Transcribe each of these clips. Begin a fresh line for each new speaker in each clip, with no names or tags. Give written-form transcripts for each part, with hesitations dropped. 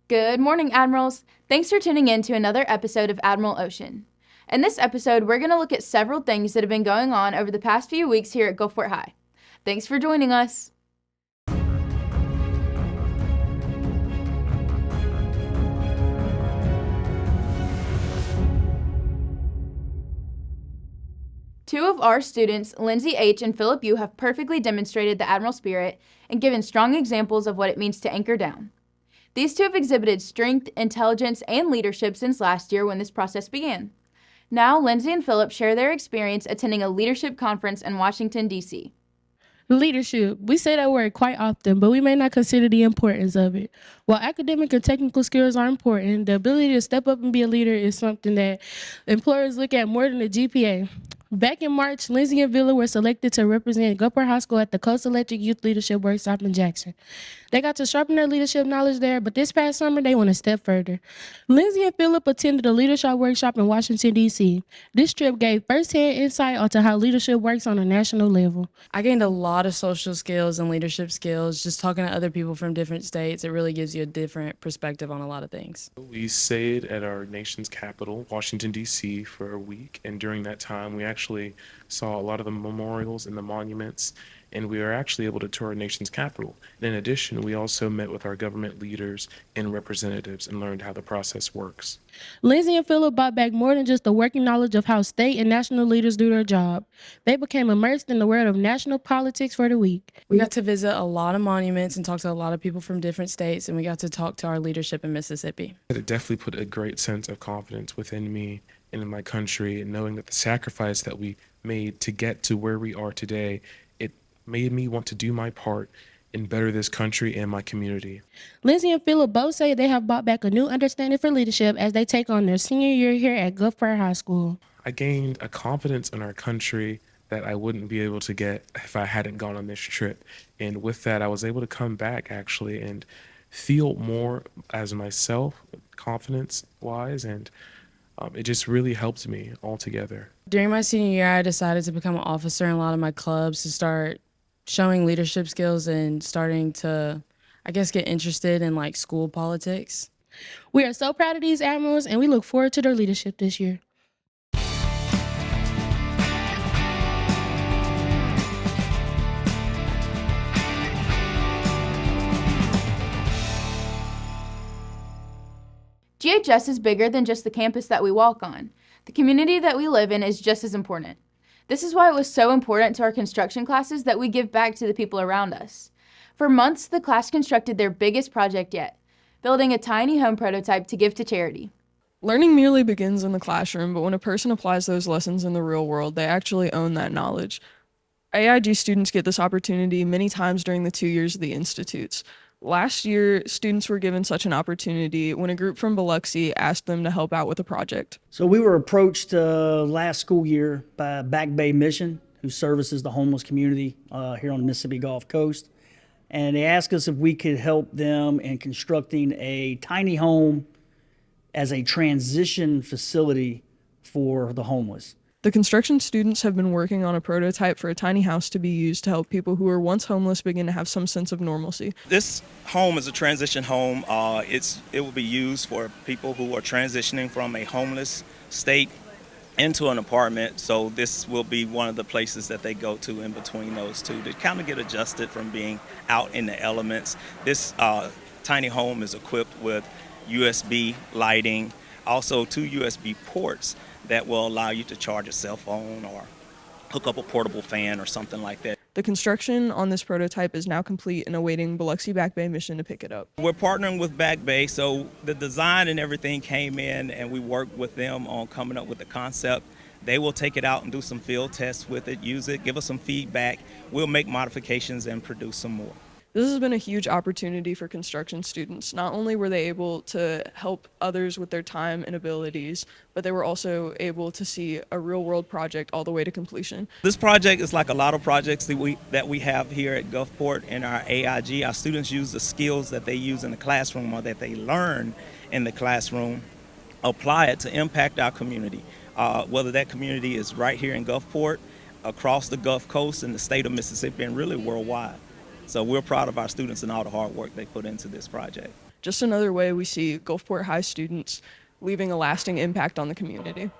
Good morning, Admirals. Thanks for tuning in to another episode of Admiral Ocean. In this episode, we're going to look at several things that have been going on over the past few weeks here at Gulfport High. Thanks for joining us. Two of our students, Lindsay H. and Philip U., have perfectly demonstrated the Admiral spirit and given strong examples of what it means to anchor down. These two have exhibited strength, intelligence, and leadership since last year when this process began. Now, Lindsay and Philip share their experience attending a leadership conference in Washington, D.C.
Leadership. We say that word quite often, but we may not consider the importance of it. While academic and technical skills are important, the ability to step up and be a leader is something that employers look at more than a GPA. Back in March, Lindsay and Villa were selected to represent Gulfport High School at the Coast Electric Youth Leadership Workshop in Jackson. They got to sharpen their leadership knowledge there, but this past summer, they went a step further. Lindsay and Philip attended a leadership workshop in Washington, D.C. This trip gave firsthand insight onto how leadership works on a national level.
I gained a lot of social skills and leadership skills just talking to other people from different states. It really gives you a different perspective on a lot of things.
We stayed at our nation's capital, Washington, D.C., for a week, and during that time, we actually saw a lot of the memorials and the monuments, and we were actually able to tour our nation's capital. In addition, we also met with our government leaders and representatives and learned how the process works.
Lindsay and Philip brought back more than just the working knowledge of how state and national leaders do their job. They became immersed in the world of national politics for the week.
We got to visit a lot of monuments and talk to a lot of people from different states, and we got to talk to our leadership in Mississippi.
It definitely put a great sense of confidence within me and in my country, and knowing that the sacrifice that we made to get to where we are today, it made me want to do my part and better this country and my community.
Lindsay and Philip both say they have brought back a new understanding for leadership as they take on their senior year here at Gulfport High School.
I gained a confidence in our country that I wouldn't be able to get if I hadn't gone on this trip. And with that, I was able to come back actually and feel more as myself, confidence-wise, and it just really helped me altogether.
During my senior year, I decided to become an officer in a lot of my clubs to start showing leadership skills and starting to, get interested in school politics.
We are so proud of these admirals, and we look forward to their leadership this year.
GHS is bigger than just the campus that we walk on. The community that we live in is just as important. This is why it was so important to our construction classes that we give back to the people around us. For months, the class constructed their biggest project yet, building a tiny home prototype to give to charity.
Learning merely begins in the classroom, but when a person applies those lessons in the real world, they actually own that knowledge. AIG students get this opportunity many times during the 2 years of the institutes. Last year, students were given such an opportunity when a group from Biloxi asked them to help out with a project.
So we were approached last school year by Back Bay Mission, who services the homeless community here on the Mississippi Gulf Coast. And they asked us if we could help them in constructing a tiny home as a transition facility for the homeless.
The construction students have been working on a prototype for a tiny house to be used to help people who were once homeless begin to have some sense of normalcy.
This home is a transition home. It will be used for people who are transitioning from a homeless state into an apartment. So this will be one of the places that they go to in between those two to kind of get adjusted from being out in the elements. This tiny home is equipped with USB lighting, also 2 USB ports that will allow you to charge a cell phone or hook up a portable fan or something like that.
The construction on this prototype is now complete and awaiting Biloxi Back Bay Mission to pick it up.
We're partnering with Back Bay, so the design and everything came in and we worked with them on coming up with the concept. They will take it out and do some field tests with it, use it, give us some feedback. We'll make modifications and produce some more.
This has been a huge opportunity for construction students. Not only were they able to help others with their time and abilities, but they were also able to see a real-world project all the way to completion.
This project is like a lot of projects that we have here at Gulfport in our AIG. Our students use the skills that they use in the classroom or that they learn in the classroom, apply it to impact our community, whether that community is right here in Gulfport, across the Gulf Coast, in the state of Mississippi, and really worldwide. So we're proud of our students and all the hard work they put into this project.
Just another way we see Gulfport High students leaving a lasting impact on the community.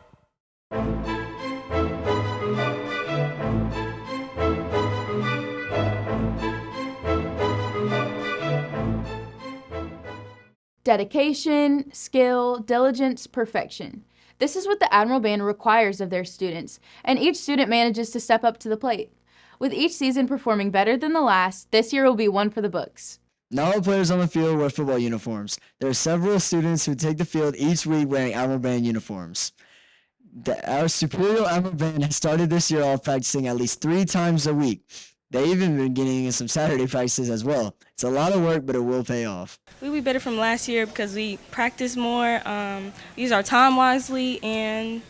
Dedication, skill, diligence, perfection. This is what the Admiral Band requires of their students, and each student manages to step up to the plate. With each season performing better than the last, this year will be one for the books.
Not all players on the field wear football uniforms. There are several students who take the field each week wearing Admiral Band uniforms. Our Superior Admiral Band has started this year off practicing at least 3 times a week. They even been getting in some Saturday practices as well. It's a lot of work, but it will pay off.
We'll be better from last year because we practice more, use our time wisely, and,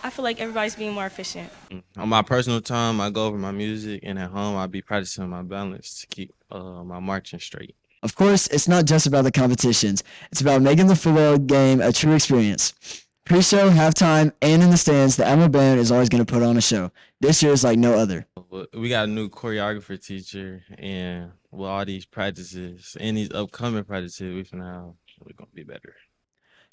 I feel like everybody's being more efficient.
On my personal time, I go over my music, and at home, I'll be practicing my balance to keep my marching straight.
Of course, it's not just about the competitions. It's about making the football game a true experience. Pre-show, halftime, and in the stands, the Admiral Band is always going to put on a show. This year is like no other.
We got a new choreographer teacher, and with all these practices and these upcoming practices we're going to be better.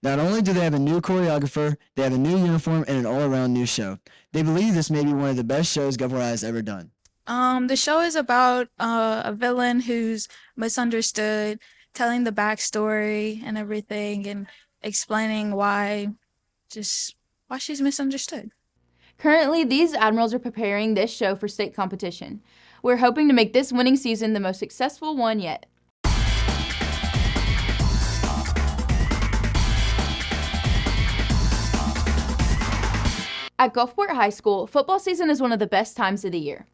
Not only do they have a new choreographer, they have a new uniform and an all-around new show. They believe this may be one of the best shows Gulfport has ever done.
The show is about a villain who's misunderstood, telling the backstory and everything, and explaining why she's misunderstood.
Currently, these Admirals are preparing this show for state competition. We're hoping to make this winning season the most successful one yet. At Gulfport High School, football season is one of the best times of the year.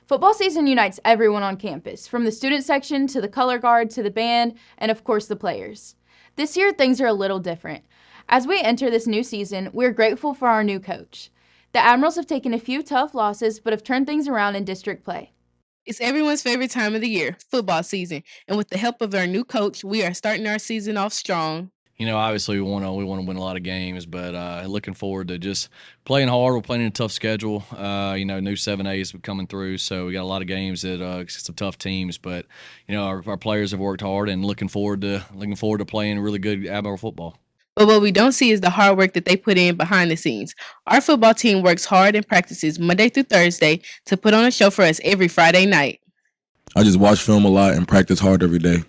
Football season unites everyone on campus, from the student section to the color guard to the band, and of course the players. This year, things are a little different. As we enter this new season, we're grateful for our new coach. The Admirals have taken a few tough losses, but have turned things around in district play.
It's everyone's favorite time of the year, football season. And with the help of our new coach, we are starting our season off strong.
Obviously we want to win a lot of games, but looking forward to just playing hard. We're playing a tough schedule. New 7A's coming through, so we got a lot of games that some tough teams. But our players have worked hard, and looking forward to playing really good Admiral football.
But what we don't see is the hard work that they put in behind the scenes. Our football team works hard and practices Monday through Thursday to put on a show for us every Friday night.
I just watch film a lot and practice hard every day.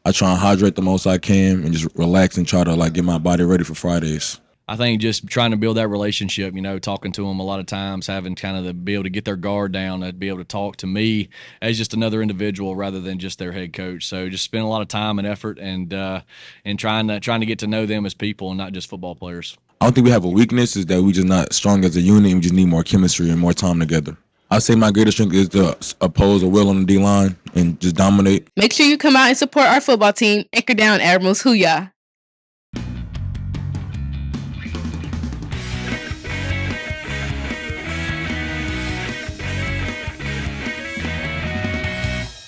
I try and hydrate the most I can and just relax and try to get my body ready for Fridays.
I think just trying to build that relationship, talking to them a lot of times, having kind of be able to get their guard down, to be able to talk to me as just another individual rather than just their head coach. So just spend a lot of time and effort and trying to get to know them as people and not just football players.
I don't think we have a weakness, is that we just not strong as a unit, and we just need more chemistry and more time together. I say my greatest strength is to oppose a will on the D-line and just dominate.
Make sure you come out and support our football team. Anchor down, Admirals. Hoo-yah.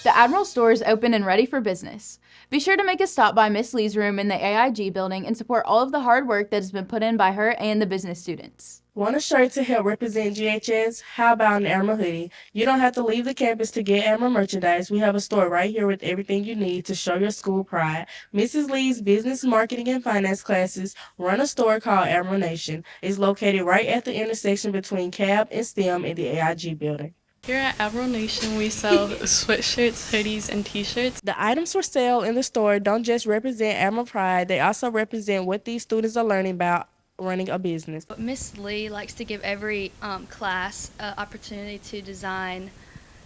The Admiral store is open and ready for business. Be sure to make a stop by Miss Lee's room in the AIG building and support all of the hard work that has been put in by her and the business students.
Want a shirt to help represent GHS? How about an Admiral hoodie? You don't have to leave the campus to get Admiral merchandise. We have a store right here with everything you need to show your school pride. Mrs. Lee's business, marketing, and finance classes run a store called Admiral Nation. It's located right at the intersection between CAB and STEM in the AIG building.
Here at Admiral Nation, we sell sweatshirts, hoodies, and t-shirts.
The items for sale in the store don't just represent Admiral pride, they also represent what these students are learning about running a business.
Miss Lee likes to give every class an opportunity to design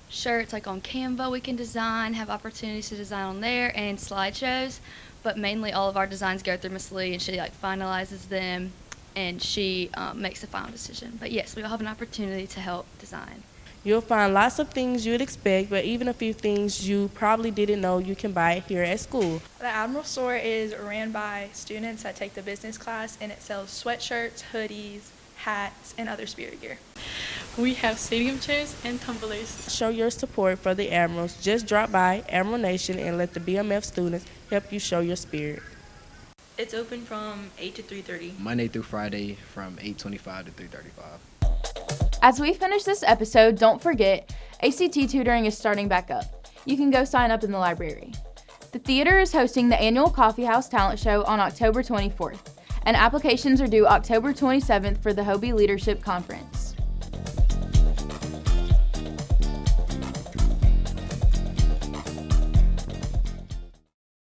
shirts, like on Canva we can design, have opportunities to design on there, and slideshows. But mainly all of our designs go through Miss Lee, and she finalizes them, and she makes the final decision. But yes, we all have an opportunity to help design.
You'll find lots of things you'd expect, but even a few things you probably didn't know you can buy here at school.
The Admiral store is ran by students that take the business class, and it sells sweatshirts, hoodies, hats, and other spirit gear.
We have stadium chairs and tumblers.
Show your support for the Admirals. Just drop by Admiral Nation and let the BMF students help you show your spirit.
It's open from 8 to 3:30.
Monday through Friday from 8:25 to 3:35.
As we finish this episode, don't forget, ACT tutoring is starting back up. You can go sign up in the library. The theater is hosting the annual Coffee House Talent Show on October 24th, and applications are due October 27th for the Hobie Leadership Conference.